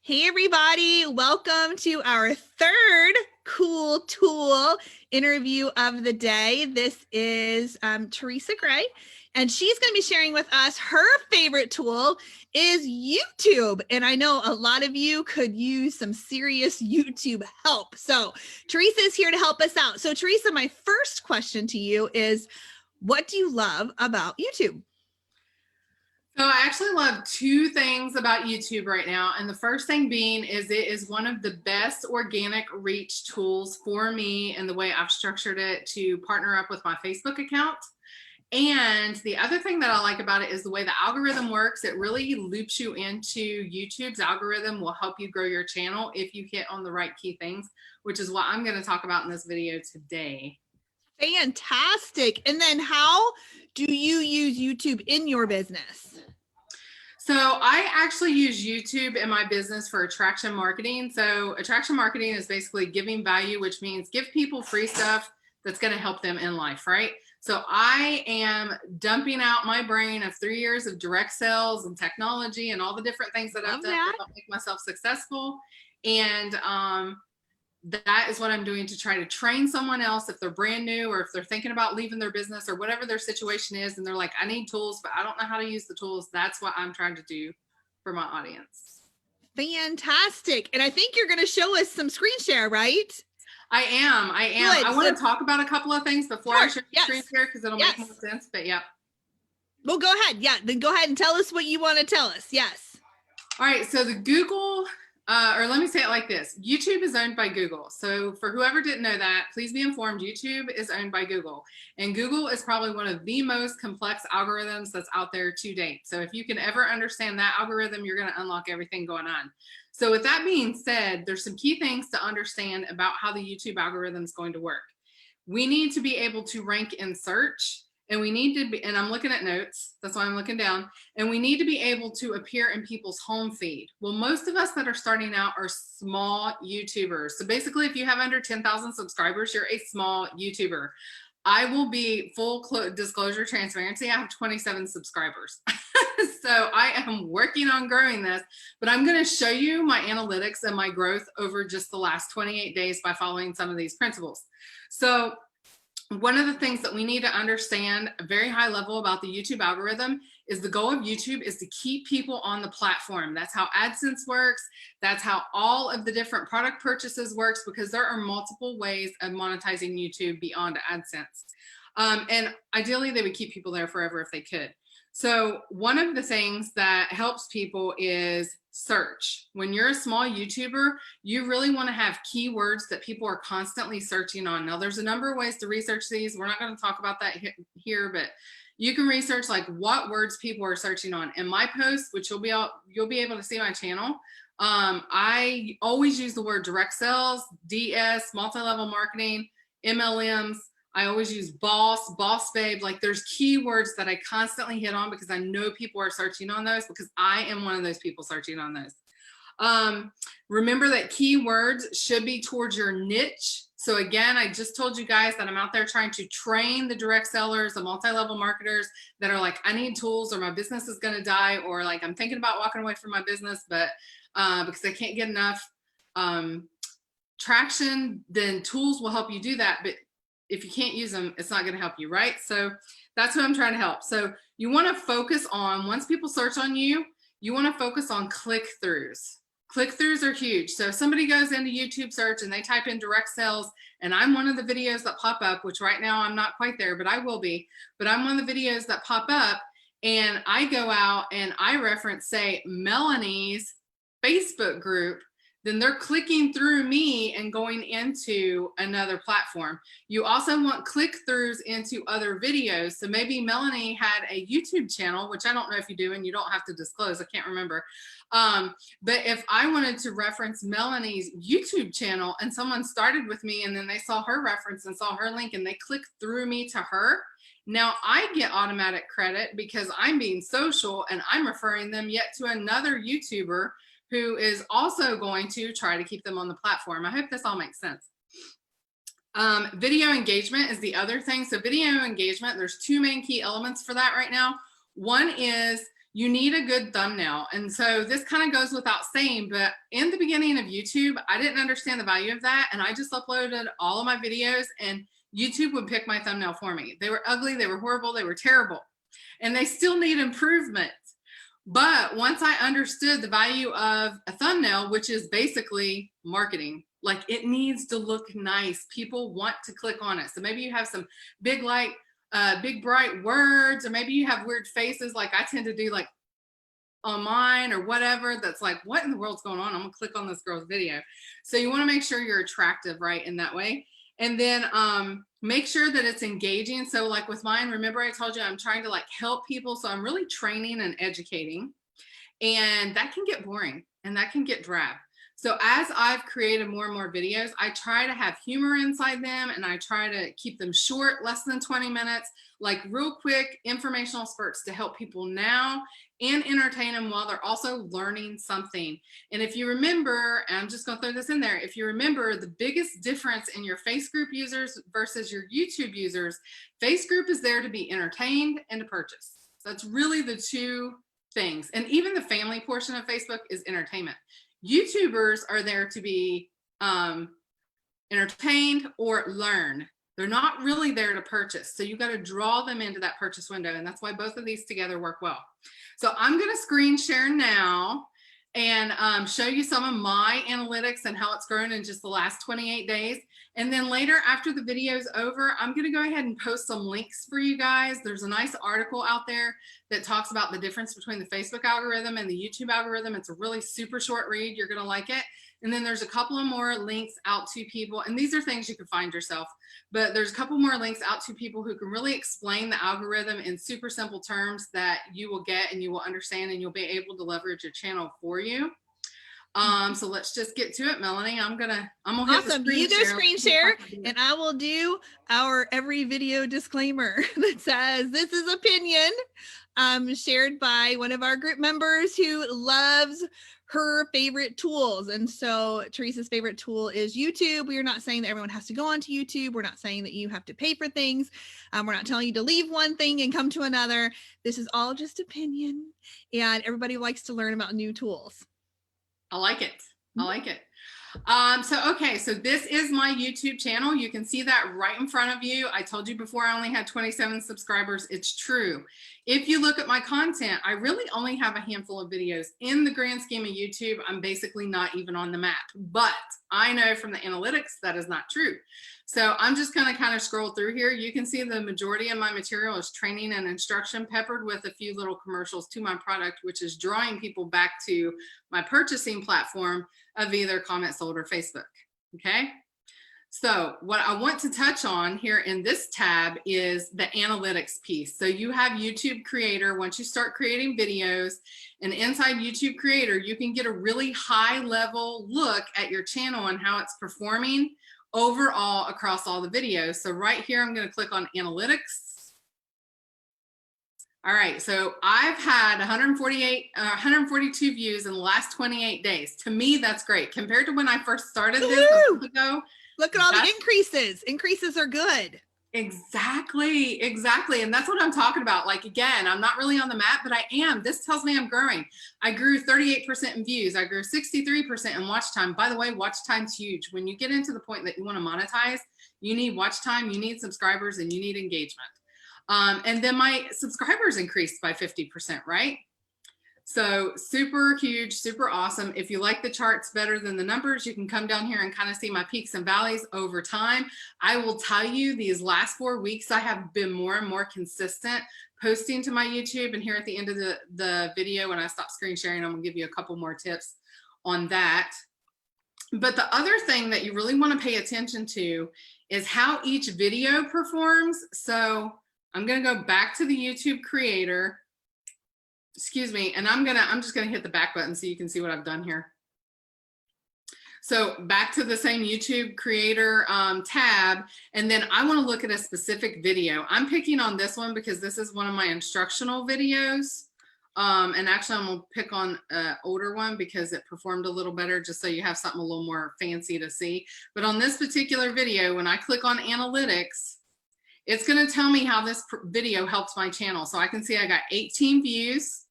Hey everybody, welcome to our third cool tool interview of the day. This is Teresa Gray, and she's going to be sharing with us her favorite tool is YouTube. And I know a lot of you could use some serious YouTube help. So Teresa is here to help us out. So Teresa, my first question to you is, what do you love about YouTube? So I actually love two things about YouTube right now. And the first thing being is it is one of the best organic reach tools for me and the way I've structured it to partner up with my Facebook account. And the other thing that I like about it is the way the algorithm works. It really loops you into YouTube's algorithm will help you grow your channel if you hit on the right key things, which is what I'm going to talk about in this video today. Fantastic. And then how do you use YouTube in your business? So I actually use YouTube in my business for attraction marketing. So attraction marketing is basically giving value, which means give people free stuff that's going to help them in life, right? So I am dumping out my brain of 3 years of direct sales and technology and all the different things that I've done to help make myself successful. And that is what I'm doing to try to train someone else if they're brand new or if they're thinking about leaving their business or whatever their situation is. And they're like, I need tools, but I don't know how to use the tools. That's what I'm trying to do for my audience. Fantastic. And I think you're going to show us some screen share, right? I am. Good. I want to talk about a couple of things before I share the screen share because it'll make more sense. But yeah. Well, go ahead. Yeah. Then go ahead and tell us what you want to tell us. Yes. All right. So the Google or let me say it like this. YouTube is owned by Google. So for whoever didn't know that, please be informed YouTube is owned by Google. And Google is probably one of the most complex algorithms that's out there to date. So if you can ever understand that algorithm, you're going to unlock everything going on. So with that being said, there's some key things to understand about how the YouTube algorithm is going to work. We need to be able to rank in search. And we need to be, and I'm looking at notes, that's why I'm looking down, and we need to be able to appear in people's home feed. Well, most of us that are starting out are small YouTubers. So basically, if you have under 10,000 subscribers, you're a small YouTuber. I will be full disclosure transparency. I have 27 subscribers. So I am working on growing this, but I'm going to show you my analytics and my growth over just the last 28 days by following some of these principles. So one of the things that we need to understand a very high level about the YouTube algorithm is the goal of YouTube is to keep people on the platform. That's how AdSense works. That's how all of the different product purchases works, because there are multiple ways of monetizing YouTube beyond AdSense. And ideally, they would keep people there forever if they could. So one of the things that helps people is search. When you're a small YouTuber, you really want to have keywords that people are constantly searching on. Now, there's a number of ways to research these. We're not going to talk about that here, but you can research like what words people are searching on. In my posts, which you'll be able to see on my channel, I always use the word direct sales, DS, multi-level marketing, MLMs. I always use boss babe. Like there's keywords that I constantly hit on because I know people are searching on those, because I am one of those people searching on those. Remember that keywords should be towards your niche. So again, I just told you guys that I'm out there trying to train the direct sellers, the multi-level marketers that are like, I need tools or my business is going to die, or like I'm thinking about walking away from my business, but because I can't get enough traction, then tools will help you do that. But if you can't use them, it's not going to help you, right? So that's who I'm trying to help. So you want to focus on, once people search on you, you want to focus on click-throughs. Click-throughs are huge. So if somebody goes into YouTube search and they type in direct sales, and I'm one of the videos that pop up, which right now I'm not quite there, but I will be, but I'm one of the videos that pop up, and I go out and I reference, say, Melanie's Facebook group, then they're clicking through me and going into another platform. You also want click-throughs into other videos. So maybe Melanie had a YouTube channel, which I don't know if you do, and you don't have to disclose, I can't remember. But if I wanted to reference Melanie's YouTube channel and someone started with me and then they saw her reference and saw her link and they clicked through me to her, now I get automatic credit because I'm being social and I'm referring them yet to another YouTuber who is also going to try to keep them on the platform. I hope this all makes sense. Video engagement is the other thing. So video engagement, there's two main key elements for that right now. One is you need a good thumbnail. And so this kind of goes without saying, but in the beginning of YouTube, I didn't understand the value of that. And I just uploaded all of my videos and YouTube would pick my thumbnail for me. They were ugly, they were horrible, they were terrible, and they still need improvement. But once I understood the value of a thumbnail, which is basically marketing, like it needs to look nice. People want to click on it. So maybe you have some big big bright words, or maybe you have weird faces like I tend to do, like on mine or whatever, that's like, what in the world's going on? I'm gonna click on this girl's video. So you want to make sure you're attractive, right, in that way. And then make sure that it's engaging. So like with mine, remember I told you I'm trying to like help people. So I'm really training and educating, and that can get boring and that can get drab. So as I've created more and more videos, I try to have humor inside them, and I try to keep them short, less than 20 minutes, like real quick informational spurts to help people now and entertain them while they're also learning something. And if you remember, and I'm just gonna throw this in there, if you remember the biggest difference in your face group users versus your YouTube users, face group is there to be entertained and to purchase. That's really the two things. And even the family portion of Facebook is entertainment. YouTubers are there to be entertained or learn. They're not really there to purchase. So you got to draw them into that purchase window. And that's why both of these together work well. So I'm going to screen share now and show you some of my analytics and how it's grown in just the last 28 days. And then later, after the video is over, I'm going to go ahead and post some links for you guys. There's a nice article out there that talks about the difference between the Facebook algorithm and the YouTube algorithm. It's a really super short read. You're going to like it. And then there's a couple of more links out to people, and these are things you can find yourself, but there's a couple more links out to people who can really explain the algorithm in super simple terms that you will get and you will understand, and you'll be able to leverage your channel for you. So let's just get to it, Melanie. I'm gonna awesome. You do screen share, and I will do our every video disclaimer that says this is opinion shared by one of our group members who loves her favorite tools. And so Teresa's favorite tool is YouTube. We are not saying that everyone has to go onto YouTube. We're not saying that you have to pay for things. We're not telling you to leave one thing and come to another. This is all just opinion, and everybody likes to learn about new tools. I like it. I like it. Okay, so this is my YouTube channel. You can see that right in front of you. I told you before I only had 27 subscribers. It's true. If you look at my content, I really only have a handful of videos. In the grand scheme of YouTube, I'm basically not even on the map. But I know from the analytics that is not true. So I'm just going to kind of scroll through here. You can see the majority of my material is training and instruction, peppered with a few little commercials to my product, which is drawing people back to my purchasing platform of either comment sold or Facebook. Okay. So what I want to touch on here in this tab is the analytics piece. So you have YouTube Creator. Once you start creating videos, and inside YouTube Creator, you can get a really high level look at your channel and how it's performing overall across all the videos. So right here, I'm going to click on analytics. All right, so I've had 142 views in the last 28 days. To me, that's great. Compared to when I first started this a month ago. Look at all the increases. Increases are good. Exactly, exactly. And that's what I'm talking about. Like, again, I'm not really on the map, but I am. This tells me I'm growing. I grew 38% in views. I grew 63% in watch time. By the way, watch time's huge. When you get into the point that you want to monetize, you need watch time, you need subscribers, and you need engagement. And then my subscribers increased by 50%, right? So super huge, super awesome. If you like the charts better than the numbers, you can come down here and kind of see my peaks and valleys over time. I will tell you, these last 4 weeks, I have been more and more consistent posting to my YouTube. And here at the end of the video, when I stop screen sharing, I'm gonna give you a couple more tips on that. But the other thing that you really want to pay attention to is how each video performs. So I'm gonna go back to the YouTube Creator. Excuse me, and I'm just gonna hit the back button so you can see what I've done here. So back to the same YouTube Creator tab, and then I want to look at a specific video. I'm picking on this one because this is one of my instructional videos. And actually I'm gonna pick on an older one because it performed a little better, just so you have something a little more fancy to see. But on this particular video, when I click on analytics, it's going to tell me how this video helps my channel. So I can see I got 18 views.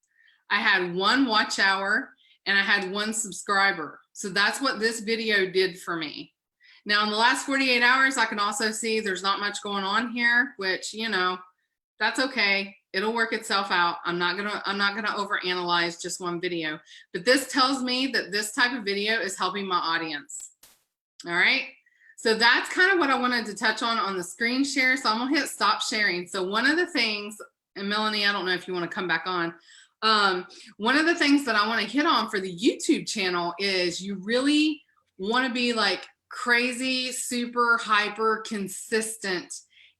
I had 1 watch hour, and I had 1 subscriber. So that's what this video did for me. Now, in the last 48 hours, I can also see there's not much going on here, which, you know, that's okay. It'll work itself out. I'm not gonna overanalyze just 1 video, but this tells me that this type of video is helping my audience. All right. So that's kind of what I wanted to touch on the screen share. So I'm gonna hit stop sharing. So one of the things, and Melanie, I don't know if you want to come back on. One of the things that I want to hit on for the YouTube channel is you really want to be like crazy, super hyper consistent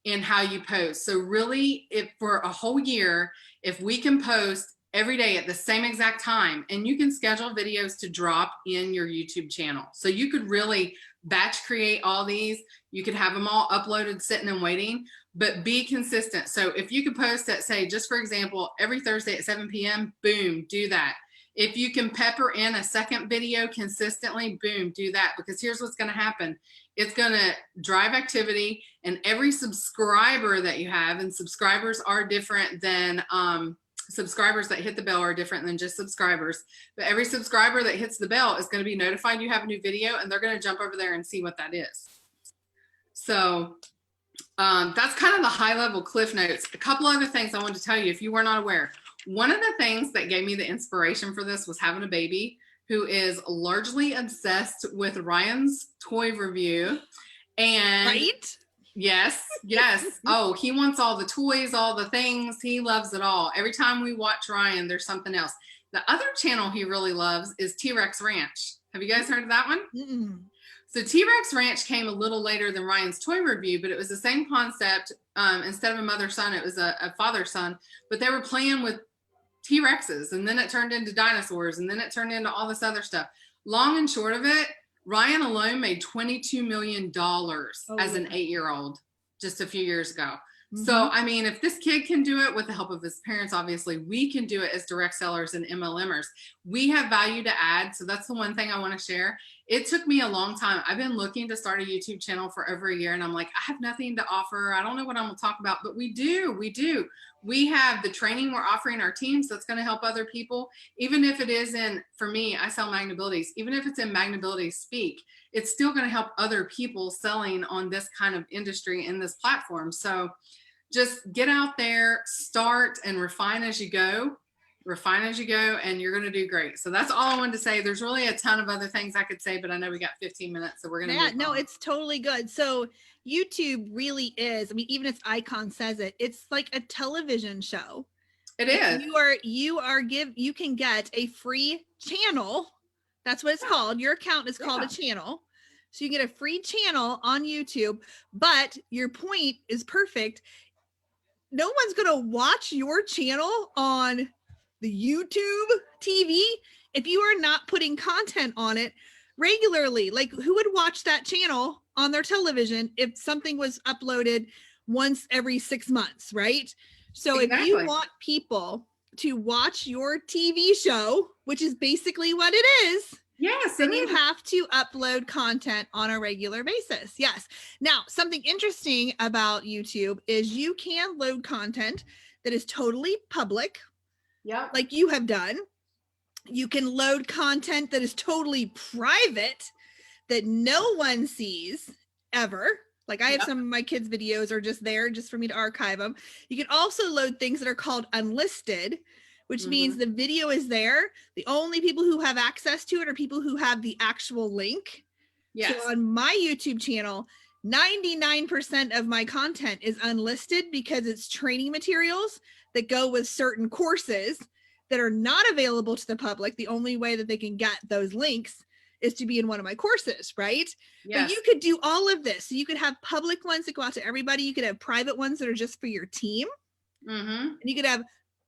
in how you post. So really, if for a whole year, if we can post every day at the same exact time, and you can schedule videos to drop in your YouTube channel. So you could really batch create all these. You could have them all uploaded, sitting and waiting, but be consistent. So if you could post at, say, just for example, every Thursday at 7 p.m., boom, do that. If you can pepper in a second video consistently, boom, do that. Because here's what's going to happen. It's going to drive activity, and every subscriber that you have, and subscribers are different than subscribers that hit the bell are different than just subscribers. But every subscriber that hits the bell is going to be notified you have a new video, and they're going to jump over there and see what that is. So that's kind of the high level cliff notes. A couple other things I wanted to tell you if you were not aware. One of the things that gave me the inspiration for this was having a baby who is largely obsessed with Ryan's toy review. And Right? yes, yes. Oh, he wants all the toys, all the things. He loves it all. Every time we watch Ryan, there's something else. The other channel he really loves is T-Rex Ranch. Have you guys heard of that one? Mm-mm. So T-Rex Ranch came a little later than Ryan's toy review, but it was the same concept. Instead of a mother-son, it was a father-son, but they were playing with T-Rexes, and then it turned into dinosaurs, and then it turned into all this other stuff. Long and short of it, Ryan alone made $22 million as an 8-year-old just a few years ago. Mm-hmm. So, I mean, if this kid can do it with the help of his parents, obviously we can do it as direct sellers and MLMers. We have value to add. So that's the one thing I want to share. It took me a long time. I've been looking to start a YouTube channel for over a year, and I'm like, I have nothing to offer. I don't know what I'm going to talk about, but we do. We have the training we're offering our teams that's going to help other people. Even if it is in, for me, I sell Magnabilities. Even if it's in Magnabilities Speak, it's still going to help other people selling on this kind of industry in this platform. So just get out there, start, and refine as you go. Refine as you go, and you're going to do great. So that's all I wanted to say. There's really a ton of other things I could say, but I know we got 15 minutes, so we're going to move on. It's totally good. So YouTube really is, I mean, even its icon says it, it's like a television show. It is. You can get a free channel. That's what it's called. Your account is called a channel. So you get a free channel on YouTube, but your point is perfect. No one's going to watch your channel on the YouTube TV if you are not putting content on it regularly. Like, who would watch that channel on their television if something was uploaded once every 6 months, right? So exactly. If you want people to watch your TV show, which is basically what it is, yes, then you have to upload content on a regular basis. Yes. Now, something interesting about YouTube is you can load content that is totally public. Yeah. Like you have done. You can load content that is totally private that no one sees ever. Like I have some of my kids' videos are just there just for me to archive them. You can also load things that are called unlisted, which means the video is there. The only people who have access to it are people who have the actual link. Yes. So on my YouTube channel, 99% of my content is unlisted because it's training materials that go with certain courses that are not available to the public. The only way that they can get those links is to be in one of my courses, right? Yes. But you could do all of this. So you could have public ones that go out to everybody. You could have private ones that are just for your team. And you could have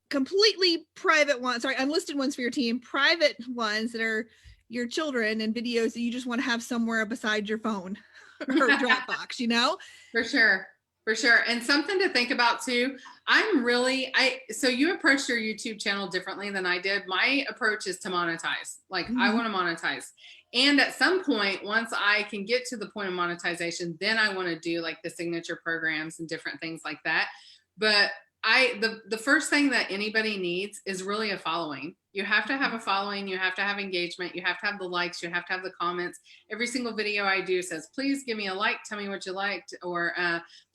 completely private ones, unlisted ones for your team, private ones that are your children and videos that you just want to have somewhere beside your phone or Dropbox, you know? For sure. And something to think about too. So you approached your YouTube channel differently than I did. My approach is to monetize. Like I want to monetize. And at some point, once I can get to the point of monetization, then I want to do like the signature programs and different things like that. But The first thing that anybody needs is really a following. You have to have a following, you have to have engagement, you have to have the likes, you have to have the comments. Every single video I do says, please give me a like, tell me what you liked, or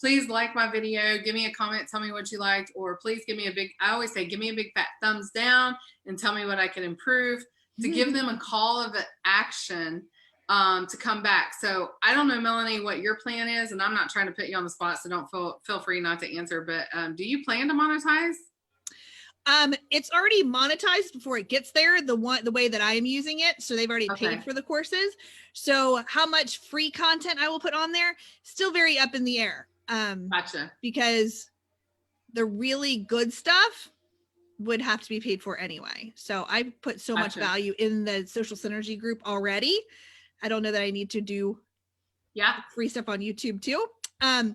please like my video, give me a comment, tell me what you liked, or please give me I always say, give me a big fat thumbs down and tell me what I can improve, to give them a call of action to come back. So I don't know, Melanie, what your plan is, and I'm not trying to put you on the spot, so don't feel free not to answer, but do you plan to monetize? It's already monetized before it gets there, the way that I am using it. So they've already paid for the courses. So how much free content I will put on there, still very up in the air. Gotcha. Because the really good stuff would have to be paid for anyway. So I put so much value in the social synergy group already. I don't know that I need to do free stuff on YouTube too. But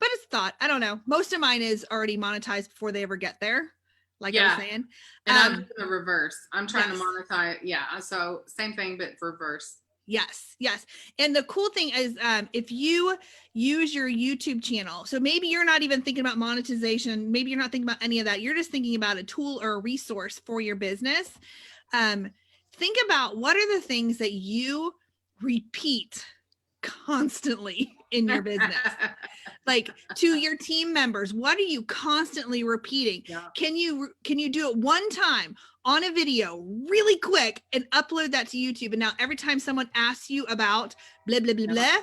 it's thought, I don't know. Most of mine is already monetized before they ever get there. Like I was saying. And I'm doing the reverse. I'm trying to monetize. Yeah. So same thing, but reverse. Yes. Yes. And the cool thing is, if you use your YouTube channel, so maybe you're not even thinking about monetization, maybe you're not thinking about any of that. You're just thinking about a tool or a resource for your business. Think about what are the things that you repeat constantly in your business, like to your team members. What are you constantly repeating? Can you do it one time on a video really quick and upload that to YouTube? And now every time someone asks you about blah, blah, blah, blah,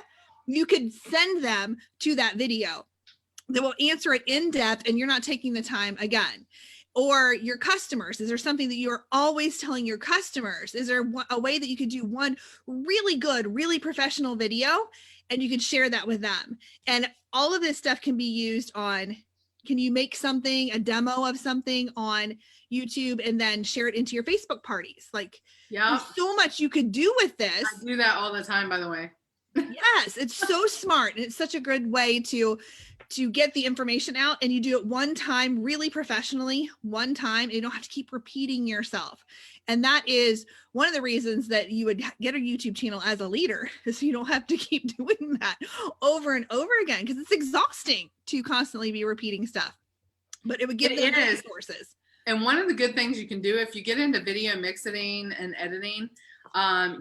you could send them to that video that will answer it in depth, and you're not taking the time again. Or your customers, is there something that you're always telling your customers? Is there a way that you could do one really good, really professional video and you could share that with them? And all of this stuff can be used on, can you make something, a demo of something on YouTube and then share it into your Facebook parties? Like, there's so much you could do with this. I do that all the time, by the way. Yes, it's so smart. And it's such a good way to get the information out, and you do it one time, really professionally, one time, and you don't have to keep repeating yourself. And that is one of the reasons that you would get a YouTube channel as a leader, is so you don't have to keep doing that over and over again, because it's exhausting to constantly be repeating stuff. But it would give them resources. And one of the good things you can do if you get into video mixing and editing,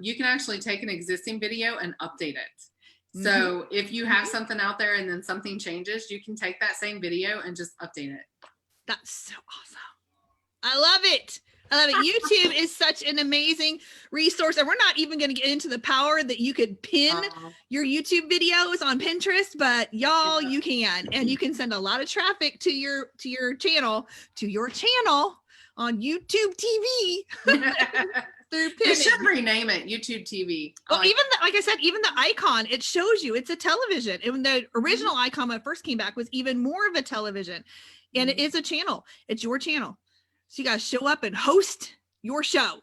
you can actually take an existing video and update it. So if you have something out there and then something changes, you can take that same video and just update it. That's so awesome. I love it. I love it. YouTube is such an amazing resource. And we're not even going to get into the power that you could pin your YouTube videos on Pinterest, but y'all, you can. And you can send a lot of traffic to your channel on YouTube TV. They should rename it YouTube TV. Well, like I said, even the icon, it shows you it's a television. And the original icon when it first came back was even more of a television. And it is a channel. It's your channel. So you guys show up and host your show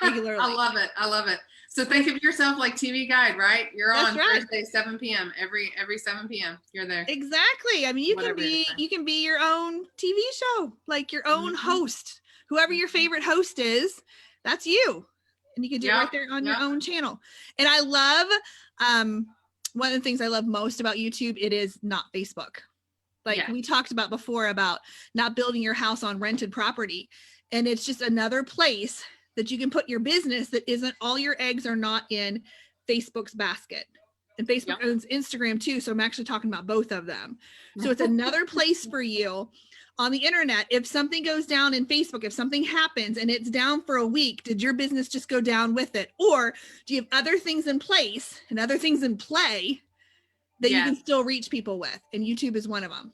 regularly. I love it. I love it. So think of yourself like TV Guide, right? You're on Thursday, 7 p.m. Every 7 p.m. You're there. Exactly. I mean, you can be your own TV show, like your own host. Whoever your favorite host is, that's you. And you can do it right there on your own channel. And I love, one of the things I love most about YouTube, it is not Facebook. Like we talked about before about not building your house on rented property. And it's just another place that you can put your business that isn't, all your eggs are not in Facebook's basket. And Facebook owns Instagram too. So I'm actually talking about both of them. So it's another place for you on the internet. If something goes down in Facebook, if something happens and it's down for a week, did your business just go down with it? Or do you have other things in place and other things in play that you can still reach people with? And YouTube is one of them.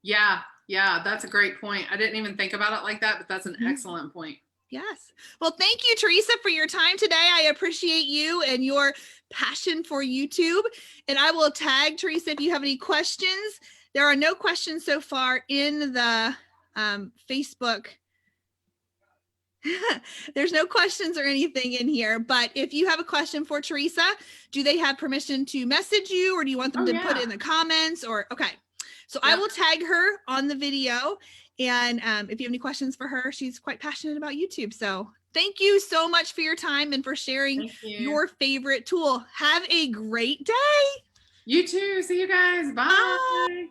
Yeah. That's a great point. I didn't even think about it like that, but that's an excellent point. Yes. Well, thank you, Teresa, for your time today. I appreciate you and your passion for YouTube. And I will tag Teresa if you have any questions. There are no questions so far in the Facebook. There's no questions or anything in here, but if you have a question for Teresa, do they have permission to message you, or do you want them to put it in the comments? Or so I will tag her on the video. And if you have any questions for her, she's quite passionate about YouTube. So thank you so much for your time and for sharing your favorite tool. Have a great day. You too. See you guys. Bye.